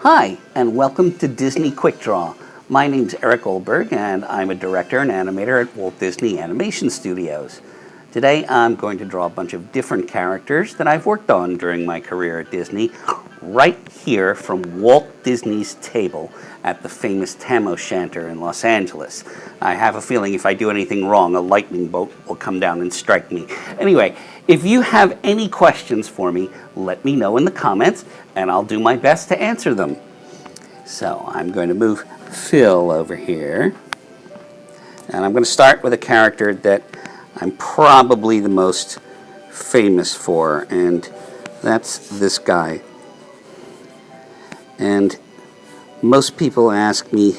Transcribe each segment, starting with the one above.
Hi, and welcome to Disney Quick Draw. My name's Eric Goldberg, and I'm a director and animator at Walt Disney Animation Studios. Today, I'm going to draw a bunch of different characters that I've worked on during my career at Disney, right here from Walt Disney's table at the famous Tam O'Shanter in Los Angeles. I have a feeling if I do anything wrong, a lightning bolt will come down and strike me. Anyway, if you have any questions for me, let me know in the comments, and I'll do my best to answer them. So I'm going to move Phil over here, and I'm going to start with a character that I'm probably the most famous for, and that's this guy. And most people ask me,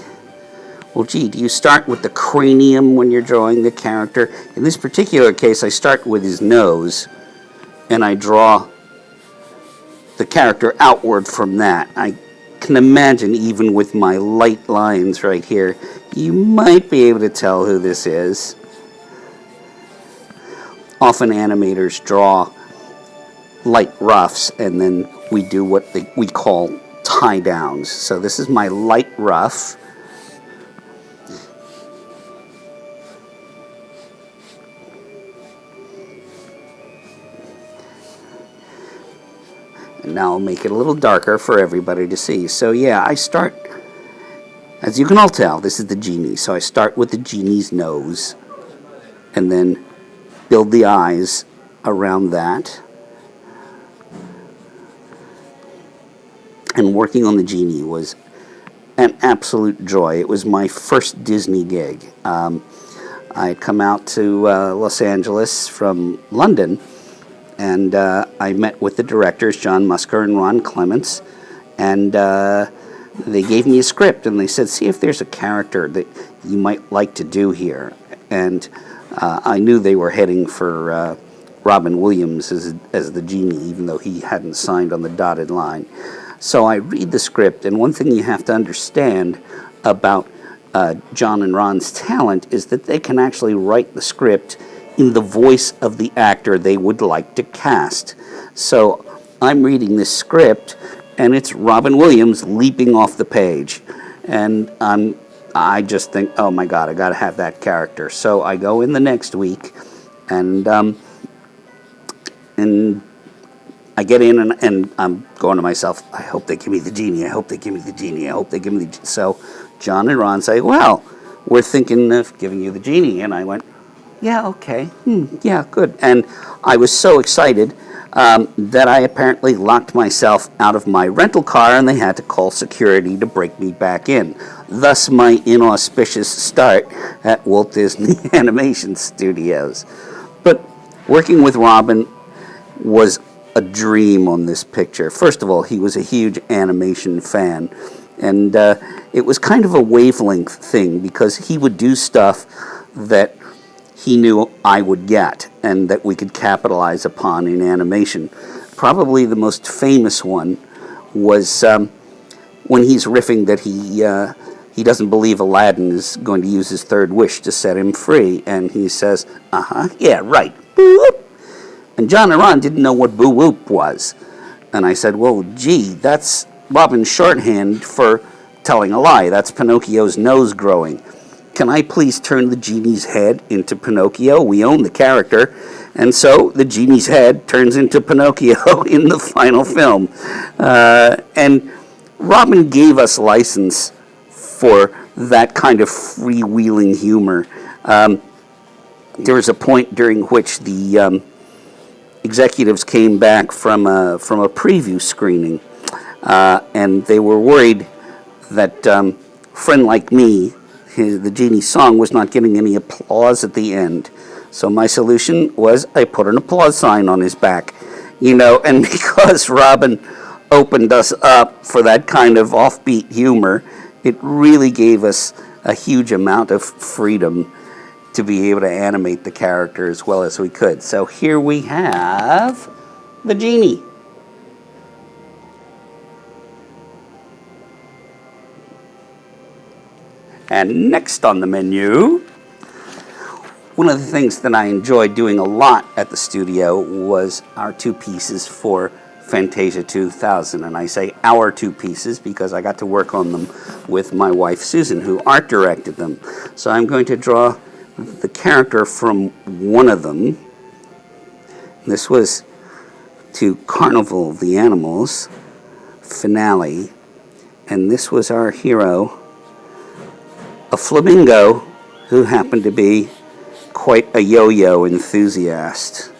well, gee, do you start with the cranium when you're drawing the character? In this particular case, I start with his nose, and I draw the character outward from that. I can imagine, even with my light lines right here, you might be able to tell who this is. Often animators draw light roughs, and then we do what we call tie downs. So this is my light rough. And now I'll make it a little darker for everybody to see. So yeah, I start, as you can all tell, this is the genie. So I start with the genie's nose, and then build the eyes around that. And working on the genie was an absolute joy. It was my first Disney gig. I had come out to Los Angeles from London, and I met with the directors, John Musker and Ron Clements, and they gave me a script, and they said, see if there's a character that you might like to do here. And I knew they were heading for Robin Williams as the genie, even though he hadn't signed on the dotted line. So I read the script, and one thing you have to understand about John and Ron's talent is that they can actually write the script in the voice of the actor they would like to cast. So I'm reading this script, and it's Robin Williams leaping off the page. And I just think, oh my God, I got to have that character. So I go in the next week, and I get in, and I'm going to myself, I hope they give me the genie, I hope they give me the genie, I hope they give me the genie. So John and Ron say, well, we're thinking of giving you the genie. And I went, yeah, okay, yeah, good. And I was so excited that I apparently locked myself out of my rental car, and they had to call security to break me back in. Thus my inauspicious start at Walt Disney Animation Studios. But working with Robin was a dream on this picture. First of all, he was a huge animation fan, and it was kind of a wavelength thing, because he would do stuff that he knew I would get and that we could capitalize upon in animation. Probably the most famous one was when he's riffing that he doesn't believe Aladdin is going to use his third wish to set him free, and he says, yeah, right, boop. And John and Ron didn't know what boo-whoop was. And I said, well, gee, that's Robin's shorthand for telling a lie. That's Pinocchio's nose growing. Can I please turn the genie's head into Pinocchio? We own the character. And so the genie's head turns into Pinocchio in the final film. And Robin gave us license for that kind of freewheeling humor. There was a point during which the executives came back from a preview screening, and they were worried that Friend Like Me, the genie's song, was not getting any applause at the end. So my solution was I put an applause sign on his back, and because Robin opened us up for that kind of offbeat humor, it really gave us a huge amount of freedom to be able to animate the character as well as we could. So here we have the genie. And next on the menu, one of the things that I enjoyed doing a lot at the studio was our two pieces for Fantasia 2000. And I say our two pieces because I got to work on them with my wife Susan, who art directed them. So I'm going to draw the character from one of them. This was to Carnival of the Animals finale, and this was our hero, a flamingo who happened to be quite a yo-yo enthusiast.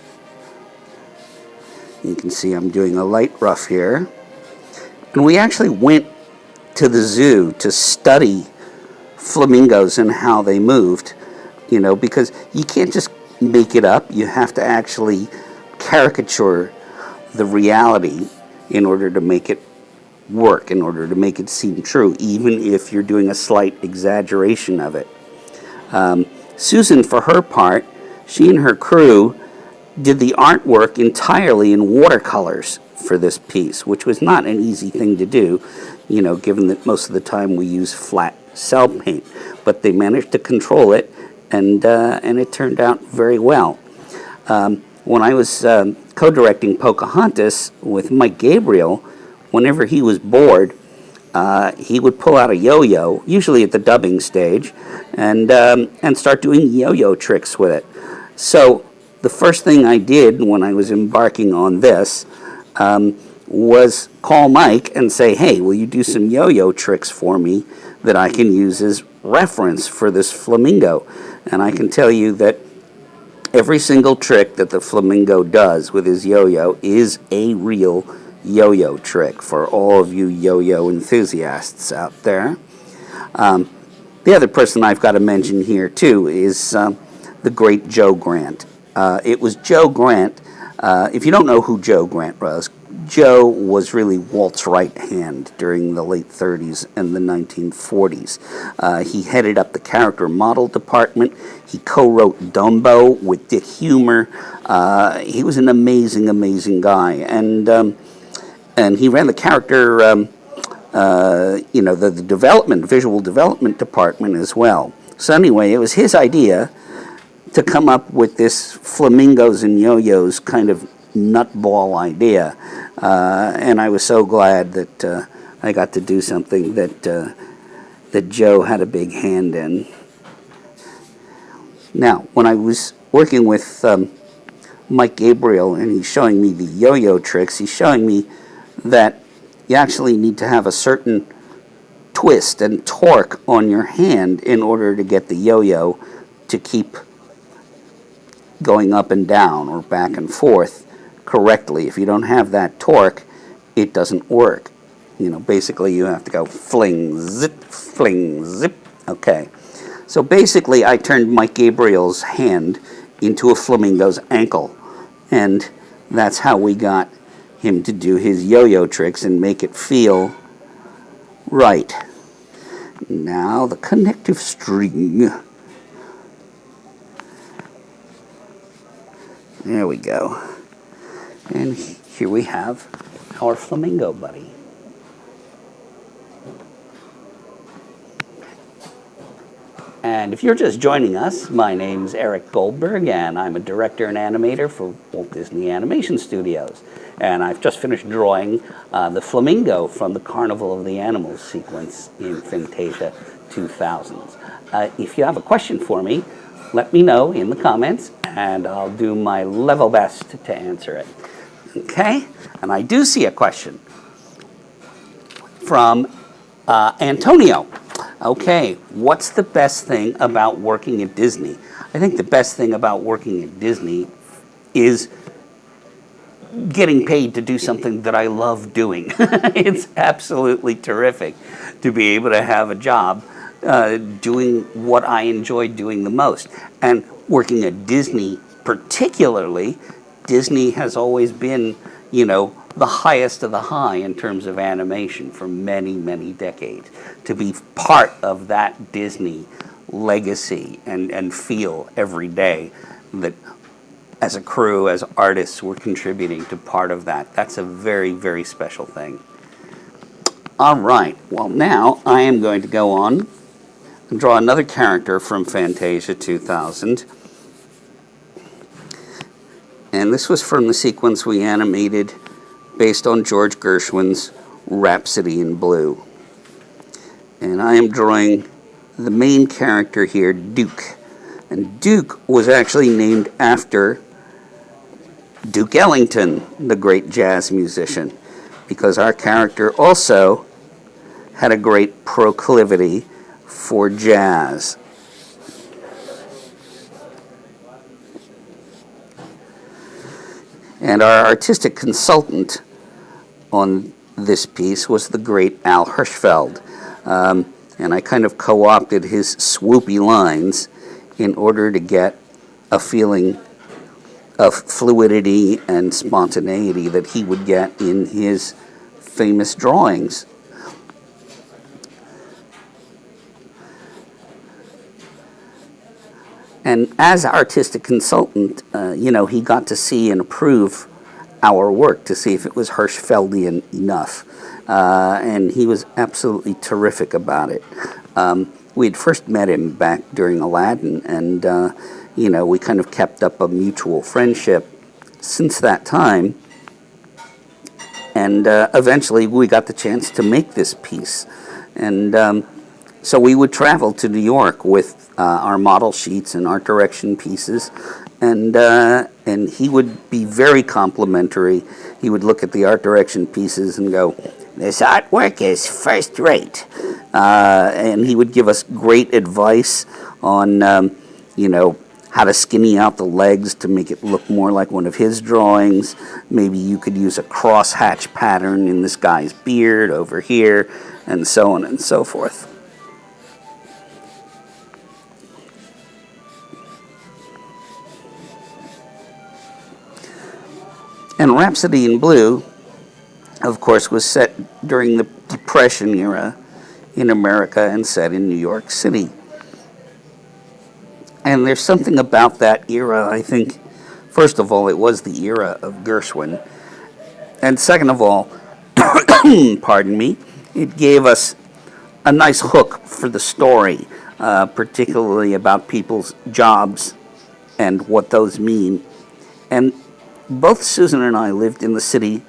You can see I'm doing a light rough here. And we actually went to the zoo to study flamingos and how they moved, because you can't just make it up. You have to actually caricature the reality in order to make it work, in order to make it seem true, even if you're doing a slight exaggeration of it. Susan, for her part, she and her crew did the artwork entirely in watercolors for this piece, which was not an easy thing to do, given that most of the time we use flat cell paint. But they managed to control it, and it turned out very well. When I was co-directing Pocahontas with Mike Gabriel, whenever he was bored, he would pull out a yo-yo, usually at the dubbing stage, and start doing yo-yo tricks with it. So the first thing I did when I was embarking on this was call Mike and say, hey, will you do some yo-yo tricks for me that I can use as reference for this flamingo? And I can tell you that every single trick that the flamingo does with his yo-yo is a real yo-yo trick for all of you yo-yo enthusiasts out there. The other person I've got to mention here, too, is the great Joe Grant. It was Joe Grant. If you don't know who Joe Grant was, Joe was really Walt's right hand during the late 30s and the 1940s. He headed up the character model department. He co-wrote Dumbo with Dick Humer. He was an amazing, amazing guy. And he ran the character, the visual development department as well. So anyway, it was his idea to come up with this flamingos and yo-yos kind of nutball idea. And I was so glad that I got to do something that Joe had a big hand in. Now, when I was working with Mike Gabriel and he's showing me the yo-yo tricks, he's showing me that you actually need to have a certain twist and torque on your hand in order to get the yo-yo to keep going up and down or back and forth correctly. If you don't have that torque, it doesn't work. Basically you have to go fling, zip. Okay. So basically I turned Mike Gabriel's hand into a flamingo's ankle, and that's how we got him to do his yo-yo tricks and make it feel right. Now the connective string. There we go. And here we have our flamingo buddy. And if you're just joining us, my name's Eric Goldberg, and I'm a director and animator for Walt Disney Animation Studios. And I've just finished drawing the flamingo from the Carnival of the Animals sequence in Fantasia 2000. If you have a question for me, let me know in the comments, and I'll do my level best to answer it. Okay? And I do see a question from Antonio. Okay, what's the best thing about working at Disney? I think the best thing about working at Disney is getting paid to do something that I love doing. It's absolutely terrific to be able to have a job doing what I enjoy doing the most. And working at Disney particularly, Disney has always been, the highest of the high in terms of animation for many, many decades. To be part of that Disney legacy and feel every day that as a crew, as artists, we're contributing to part of that. That's a very, very special thing. All right, well now I am going to go on and draw another character from Fantasia 2000. And this was from the sequence we animated based on George Gershwin's Rhapsody in Blue. And I am drawing the main character here, Duke. And Duke was actually named after Duke Ellington, the great jazz musician, because our character also had a great proclivity for jazz. And our artistic consultant on this piece was the great Al Hirschfeld. And I kind of co-opted his swoopy lines in order to get a feeling of fluidity and spontaneity that he would get in his famous drawings. And as artistic consultant, he got to see and approve our work to see if it was Hirschfeldian enough. And he was absolutely terrific about it. We had first met him back during Aladdin, and, we kind of kept up a mutual friendship since that time. And eventually we got the chance to make this piece. And so we would travel to New York with our model sheets and art direction pieces, and he would be very complimentary. He would look at the art direction pieces and go, "This artwork is first rate," and he would give us great advice on, how to skinny out the legs to make it look more like one of his drawings. Maybe you could use a crosshatch pattern in this guy's beard over here, and so on and so forth. And Rhapsody in Blue, of course, was set during the Depression era in America and set in New York City. And there's something about that era, I think. First of all, it was the era of Gershwin. And second of all, pardon me, it gave us a nice hook for the story, particularly about people's jobs and what those mean. And both Susan and I lived in the city,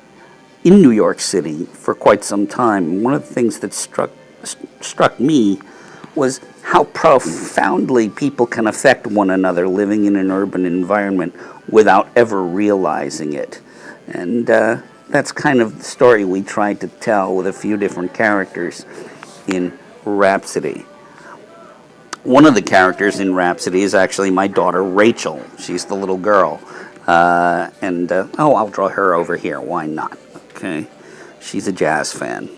in New York City, for quite some time. One of the things that struck me was how profoundly people can affect one another living in an urban environment without ever realizing it. And that's kind of the story we tried to tell with a few different characters in Rhapsody. One of the characters in Rhapsody is actually my daughter, Rachel. She's the little girl. I'll draw her over here. Why not? Okay. She's a jazz fan.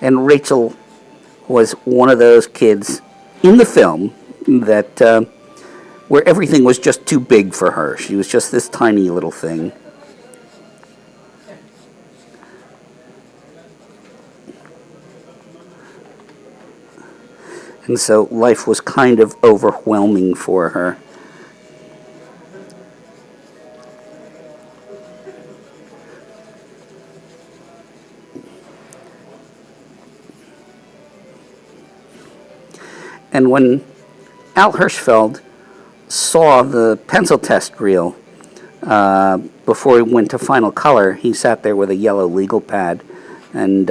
And Rachel was one of those kids in the film that where everything was just too big for her. She was just this tiny little thing. And so life was kind of overwhelming for her. And when Al Hirschfeld saw the pencil test reel before he went to final color, he sat there with a yellow legal pad, and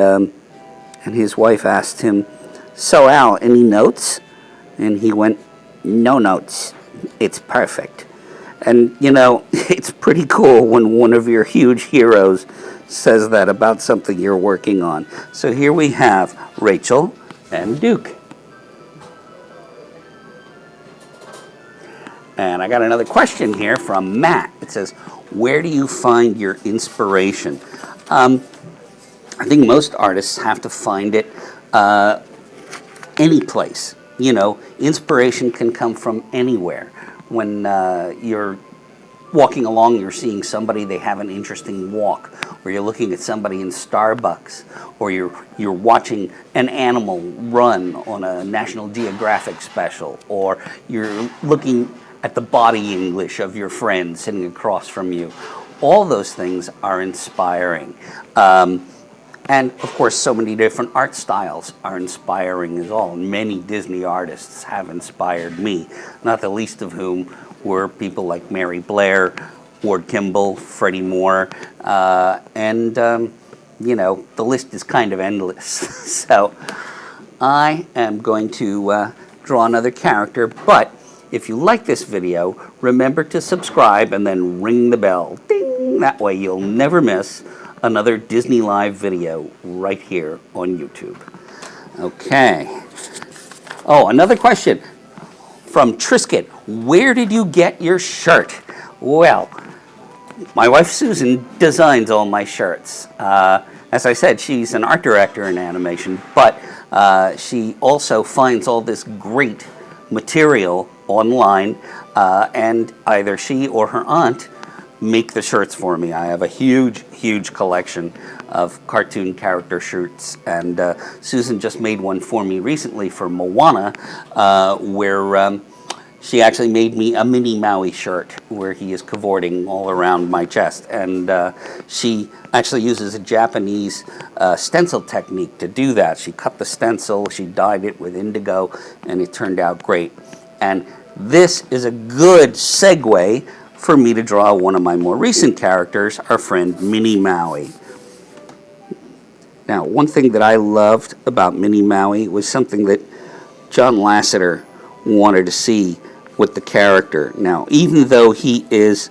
his wife asked him, "So Al, any notes?" And he went, "No notes. It's perfect." And it's pretty cool when one of your huge heroes says that about something you're working on. So here we have Rachel and Duke. And I got another question here from Matt. It says, "Where do you find your inspiration?" I think most artists have to find it any place. Inspiration can come from anywhere. When you're walking along, you're seeing somebody, they have an interesting walk, or you're looking at somebody in Starbucks, or you're watching an animal run on a National Geographic special, or you're looking at the body English of your friend sitting across from you. All those things are inspiring. And of course, so many different art styles are inspiring as all. Many Disney artists have inspired me, not the least of whom were people like Mary Blair, Ward Kimball, Freddie Moore, and you know, the list is kind of endless. So I am going to draw another character, but if you like this video, remember to subscribe and then ring the bell. Ding! That way you'll never miss another Disney Live video right here on YouTube. Okay. Oh, another question from Trisket. Where did you get your shirt? Well, my wife Susan designs all my shirts. As I said, she's an art director in animation, but she also finds all this great material online, and either she or her aunt make the shirts for me. I have a huge collection of cartoon character shirts, and Susan just made one for me recently for Moana, where she actually made me a Minnie Maui shirt where he is cavorting all around my chest. And she actually uses a Japanese stencil technique to do that. She cut the stencil, she dyed it with indigo, and it turned out great. And this is a good segue for me to draw one of my more recent characters, our friend Minnie Maui. Now, one thing that I loved about Minnie Maui was something that John Lasseter wanted to see with the character. Now, even though he is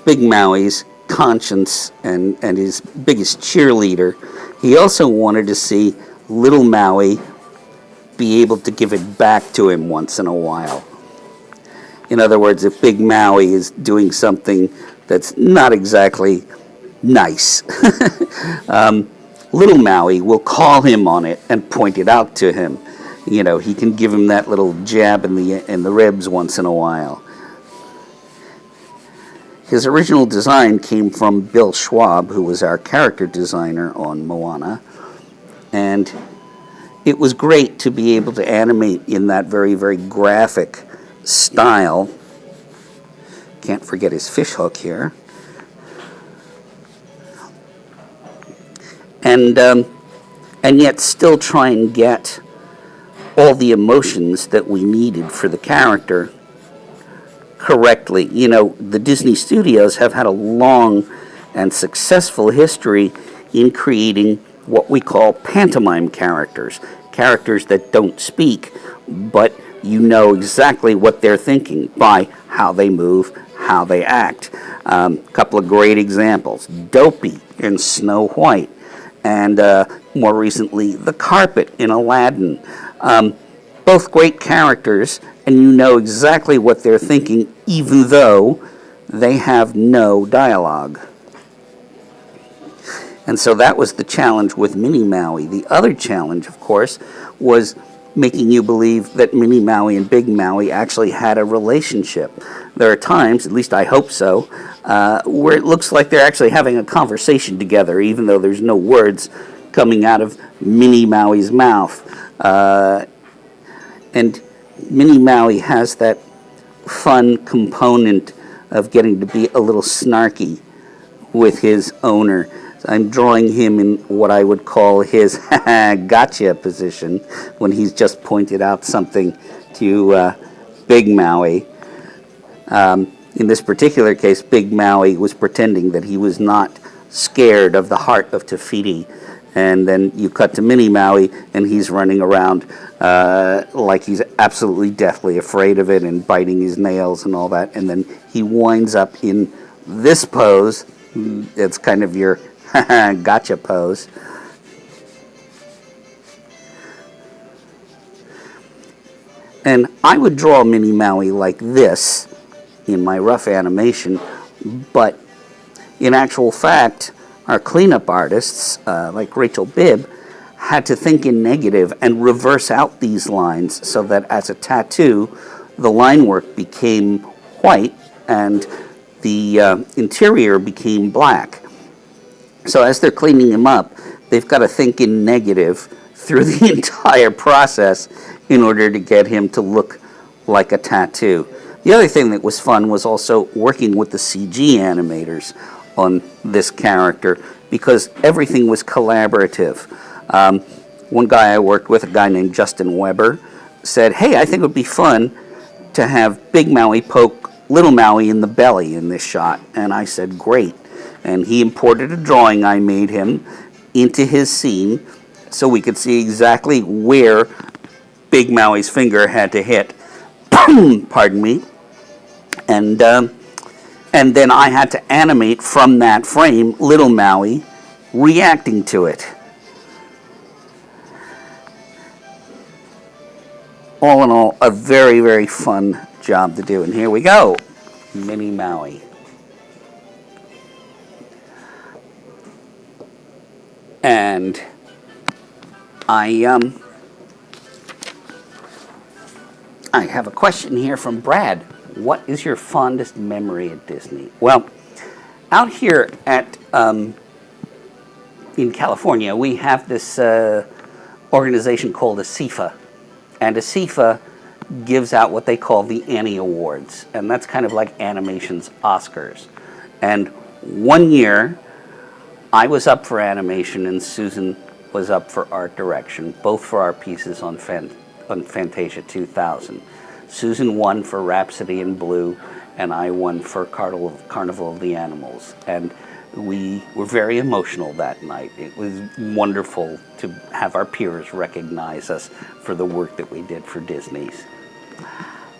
Big Maui's conscience and his biggest cheerleader, he also wanted to see little Maui be able to give it back to him once in a while. In other words, if Big Maui is doing something that's not exactly nice, little Maui will call him on it and point it out to him. You know, he can give him that little jab in the ribs once in a while. His original design came from Bill Schwab, who was our character designer on Moana, and it was great to be able to animate in that very graphic style. Can't forget his fishhook here. And yet still try and get all the emotions that we needed for the character correctly. You know, the Disney studios have had a long and successful history in creating what we call pantomime characters, characters that don't speak, but you know exactly what they're thinking by how they move, how they act. A couple of great examples: Dopey in Snow White, and more recently, the Carpet in Aladdin. Both great characters, and you know exactly what they're thinking, even though they have no dialogue. And so that was the challenge with Minnie Maui. The other challenge, of course, was making you believe that Minnie Maui and Big Maui actually had a relationship. There are times, at least I hope so, where it looks like they're actually having a conversation together, even though there's no words coming out of Minnie Maui's mouth. And Minnie Maui has that fun component of getting to be a little snarky with his owner. So I'm drawing him in what I would call his gotcha position when he's just pointed out something to Big Maui. In this particular case, Big Maui was pretending that he was not scared of the heart of Te Fiti. And then you cut to Minnie Maui, and he's running around like he's absolutely deathly afraid of it and biting his nails and all that. And then he winds up in this pose. It's kind of your gotcha pose. And I would draw Minnie Maui like this in my rough animation, but in actual fact, our cleanup artists, like Rachel Bibb, had to think in negative and reverse out these lines so that as a tattoo, the line work became white and the interior became black. So as they're cleaning him up, they've got to think in negative through the entire process in order to get him to look like a tattoo. The other thing that was fun was also working with the CG animators on this character because everything was collaborative. One guy I worked with, a guy named Justin Weber, said, hey, I think it would be fun to have Big Maui poke Little Maui in the belly in this shot. And I said, great. And he imported a drawing I made him into his scene so we could see exactly where Big Maui's finger had to hit. Pardon me. And then I had to animate from that frame Little Maui reacting to it. All in all, a very, very fun job to do. And here we go, Mini Maui. And I have a question here from Brad. What is your fondest memory at Disney? Well, out here at in California, we have this organization called ASIFA. And ASIFA gives out what they call the Annie Awards. And that's kind of like animation's Oscars. And one year, I was up for animation and Susan was up for art direction, both for our pieces on Fantasia 2000. Susan won for Rhapsody in Blue, and I won for Carnival of the Animals. And we were very emotional that night. It was wonderful to have our peers recognize us for the work that we did for Disney's.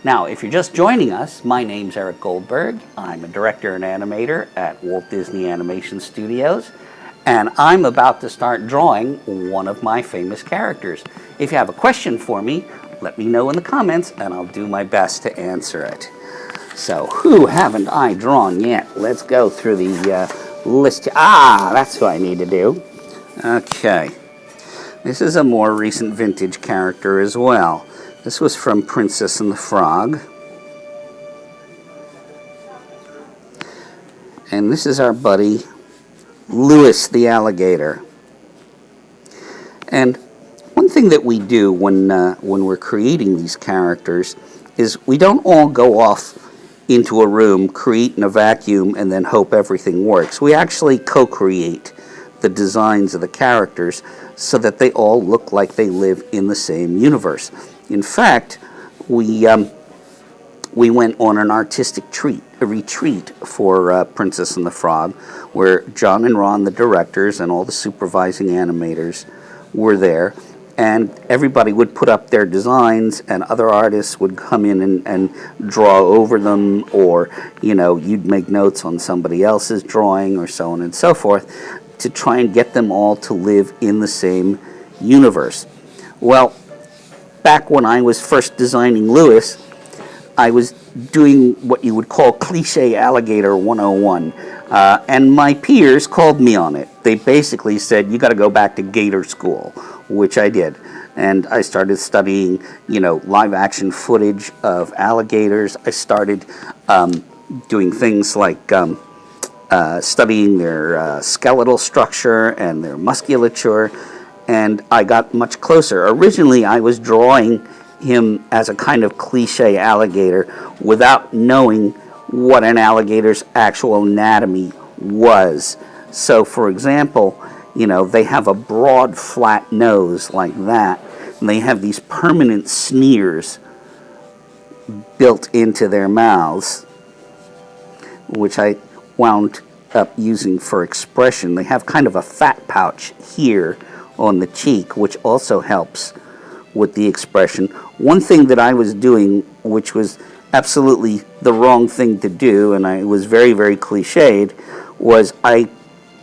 Now, if you're just joining us, my name's Eric Goldberg. I'm a director and animator at Walt Disney Animation Studios, and I'm about to start drawing one of my famous characters. If you have a question for me, let me know in the comments, and I'll do my best to answer it. So, who haven't I drawn yet? Let's go through the list. That's who I need to do. Okay. This is a more recent vintage character as well. This was from Princess and the Frog. And this is our buddy, Louis the alligator. And one thing that we do when we're creating these characters is we don't all go off into a room, create in a vacuum, and then hope everything works. We actually co-create the designs of the characters so that they all look like they live in the same universe. In fact, we went on an artistic retreat for Princess and the Frog, where John and Ron, the directors, and all the supervising animators were there. And everybody would put up their designs, and other artists would come in and draw over them, or, you know, you'd make notes on somebody else's drawing, or so on and so forth, to try and get them all to live in the same universe. Well, back when I was first designing Louis, I was doing what you would call cliche alligator 101, and my peers called me on it. They basically said, you got to go back to gator school, which I did. And I started studying, you know, live action footage of alligators. I started doing things like studying their skeletal structure and their musculature, and I got much closer. Originally, I was drawing him as a kind of cliche alligator without knowing what an alligator's actual anatomy was. So, for example, you know, they have a broad, flat nose like that, and they have these permanent sneers built into their mouths, which I wound up using for expression. They have kind of a fat pouch here on the cheek, which also helps with the expression. One thing that I was doing, which was absolutely the wrong thing to do, and I was very, very cliched, was I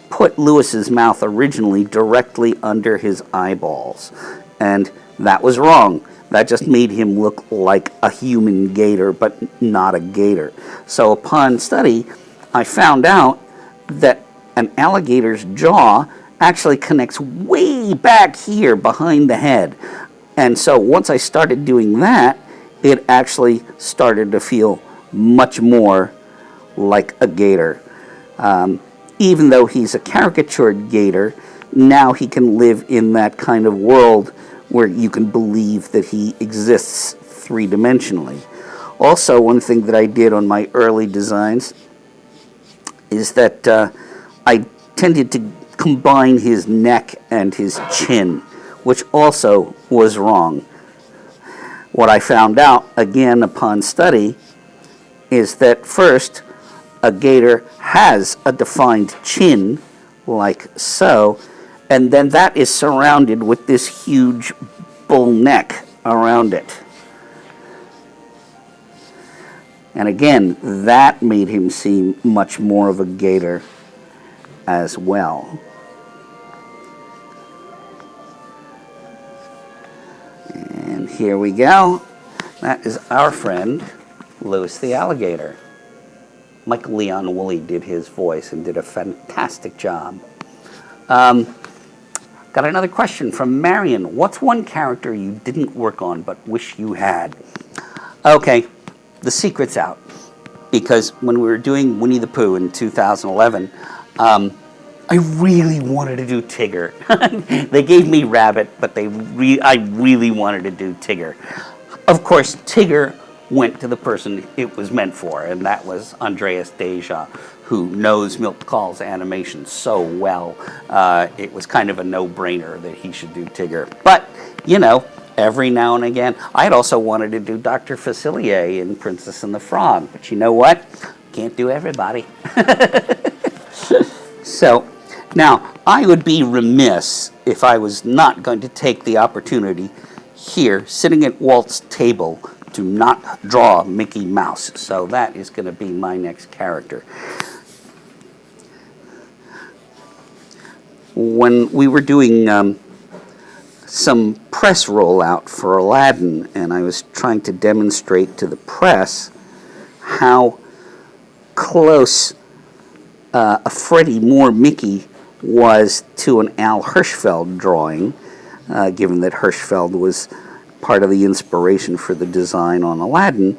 put Louis's mouth originally directly under his eyeballs, and that was wrong. That just made him look like a human gator, but not a gator. So upon study, I found out that an alligator's jaw actually connects way back here behind the head. And so once I started doing that, it actually started to feel much more like a gator. Even though he's a caricatured gator, now he can live in that kind of world where you can believe that he exists three-dimensionally. Also, one thing that I did on my early designs is that I tended to combine his neck and his chin, which also was wrong. What I found out, again upon study, is that first, a gator has a defined chin, like so, and then that is surrounded with this huge bull neck around it. And again, that made him seem much more of a gator as well. And here we go. That is our friend, Louis the alligator. Michael Leon Woolley did his voice and did a fantastic job. Got another question from Marion. What's one character you didn't work on but wish you had? Okay, the secret's out. Because when we were doing Winnie the Pooh in 2011, I really wanted to do Tigger. They gave me Rabbit, but I really wanted to do Tigger. Of course, Tigger went to the person it was meant for, and that was Andreas Deja, who knows Milt Kahl's animation so well. It was kind of a no-brainer that he should do Tigger. But, you know, every now and again, I had also wanted to do Dr. Facilier in Princess and the Frog, but you know what? Can't do everybody. So, now, I would be remiss if I was not going to take the opportunity here, sitting at Walt's table, to not draw Mickey Mouse. So that is going to be my next character. When we were doing some press rollout for Aladdin, and I was trying to demonstrate to the press how close a Freddie Moore Mickey was to an Al Hirschfeld drawing, given that Hirschfeld was part of the inspiration for the design on Aladdin.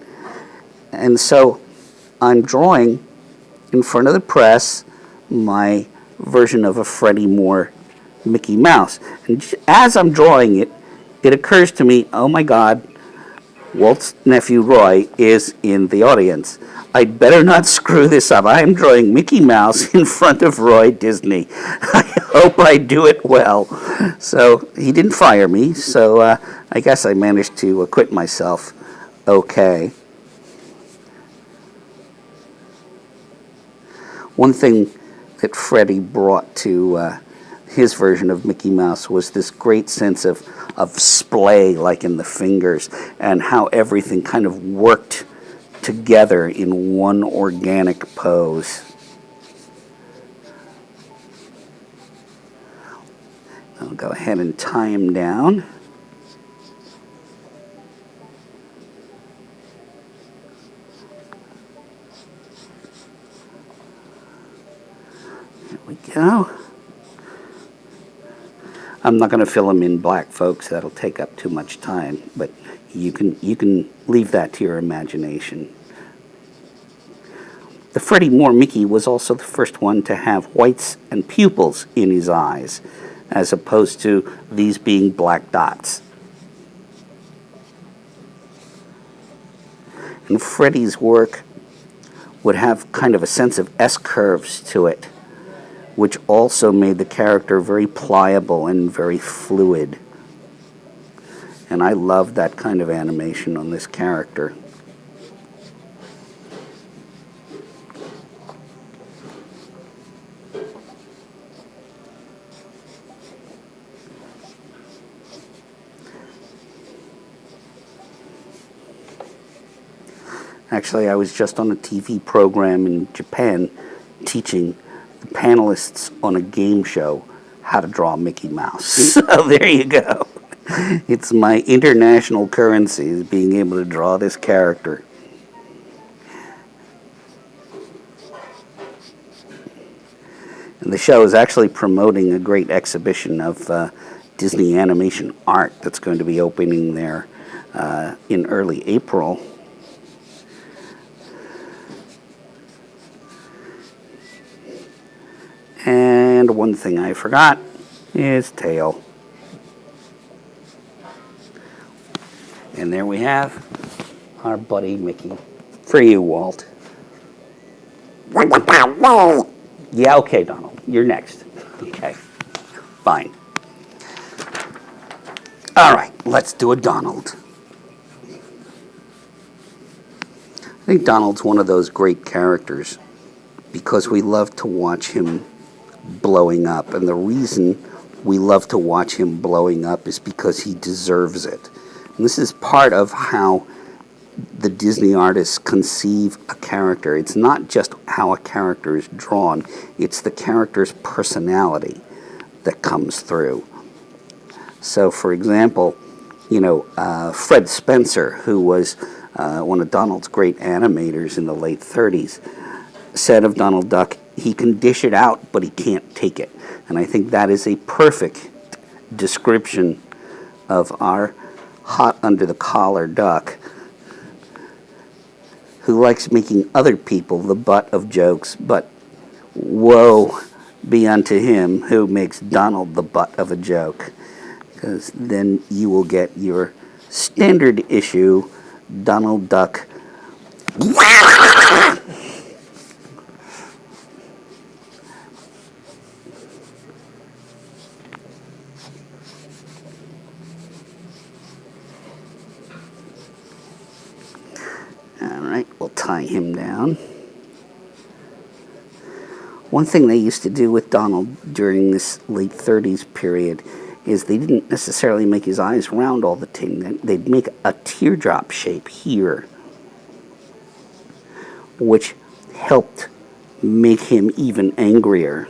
And so I'm drawing in front of the press my version of a Freddie Moore Mickey Mouse. And as I'm drawing it, it occurs to me, oh my God, Walt's nephew Roy is in the audience. I'd better not screw this up. I am drawing Mickey Mouse in front of Roy Disney. I hope I do it well. So he didn't fire me, so I guess I managed to acquit myself okay. One thing that Freddie brought to his version of Mickey Mouse was this great sense of splay, like in the fingers, and how everything kind of worked together in one organic pose. I'll go ahead and tie him down. There we go. I'm not going to fill them in black, folks. That'll take up too much time, but you can leave that to your imagination. The Freddie Moore Mickey was also the first one to have whites and pupils in his eyes, as opposed to these being black dots. And Freddie's work would have kind of a sense of S-curves to it, which also made the character very pliable and very fluid. And I love that kind of animation on this character. Actually, I was just on a TV program in Japan teaching the panelists on a game show how to draw Mickey Mouse. So there you go. It's my international currency, is being able to draw this character. And the show is actually promoting a great exhibition of Disney animation art that's going to be opening there in early April. And one thing I forgot is tail. And there we have our buddy Mickey. For you, Walt. Yeah, okay, Donald. You're next. Okay, fine. All right, let's do a Donald. I think Donald's one of those great characters because we love to watch him blowing up. And the reason we love to watch him blowing up is because he deserves it. And this is part of how the Disney artists conceive a character. It's not just how a character is drawn, it's the character's personality that comes through. So, for example, Fred Spencer, who was one of Donald's great animators in the late 30s, said of Donald Duck, he can dish it out, but he can't take it. And I think that is a perfect description of our hot under the collar duck who likes making other people the butt of jokes, but woe be unto him who makes Donald the butt of a joke, because then you will get your standard issue Donald Duck. All right, we'll tie him down. One thing they used to do with Donald during this late 30s period is they didn't necessarily make his eyes round all the time. They'd make a teardrop shape here, which helped make him even angrier.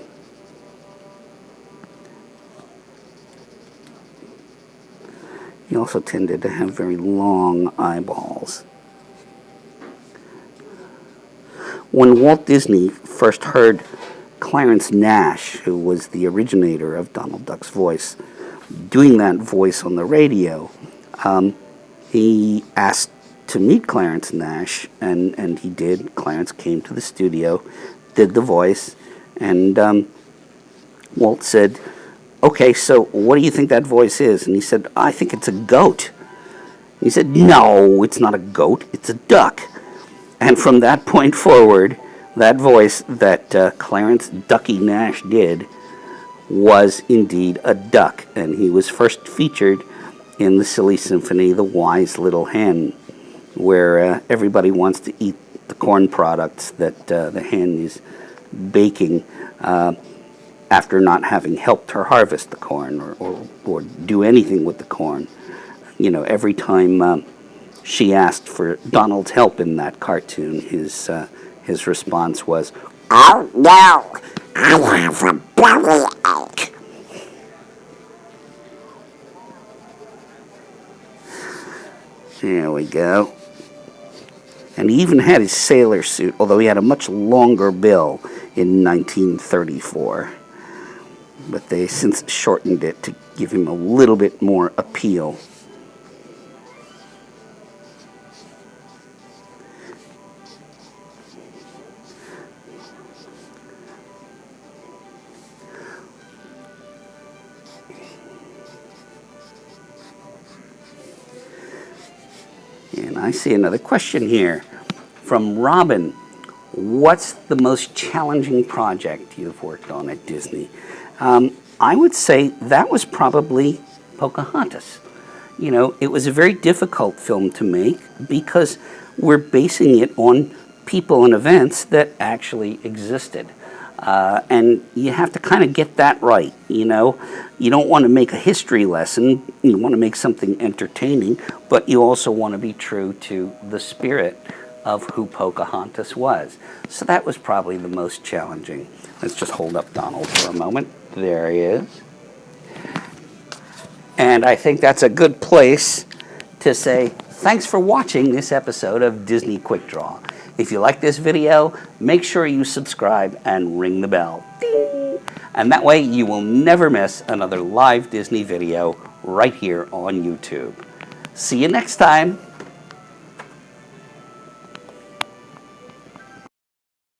He also tended to have very long eyeballs. When Walt Disney first heard Clarence Nash, who was the originator of Donald Duck's voice, doing that voice on the radio, he asked to meet Clarence Nash, and he did. Clarence came to the studio, did the voice, and Walt said, "Okay, so what do you think that voice is?" And he said, "I think it's a goat." He said, "No, it's not a goat, it's a duck." And from that point forward, that voice that Clarence Ducky Nash did was indeed a duck. And he was first featured in the silly symphony, The Wise Little Hen, where everybody wants to eat the corn products that the hen is baking after not having helped her harvest the corn or do anything with the corn. Every time she asked for Donald's help in that cartoon, his response was, "Oh no, I have a bellyache." There we go. And he even had his sailor suit, although he had a much longer bill in 1934. But they since shortened it to give him a little bit more appeal. And I see another question here from Robin. What's the most challenging project you've worked on at Disney? I would say that was probably Pocahontas. It was a very difficult film to make because we're basing it on people and events that actually existed. And you have to kind of get that right, You don't want to make a history lesson. You want to make something entertaining, but you also want to be true to the spirit of who Pocahontas was. So that was probably the most challenging. Let's just hold up Donald for a moment. There he is. And I think that's a good place to say thanks for watching this episode of Disney Quick Draw. If you like this video, make sure you subscribe and ring the bell. Ding! And that way you will never miss another live Disney video right here on YouTube. See you next time.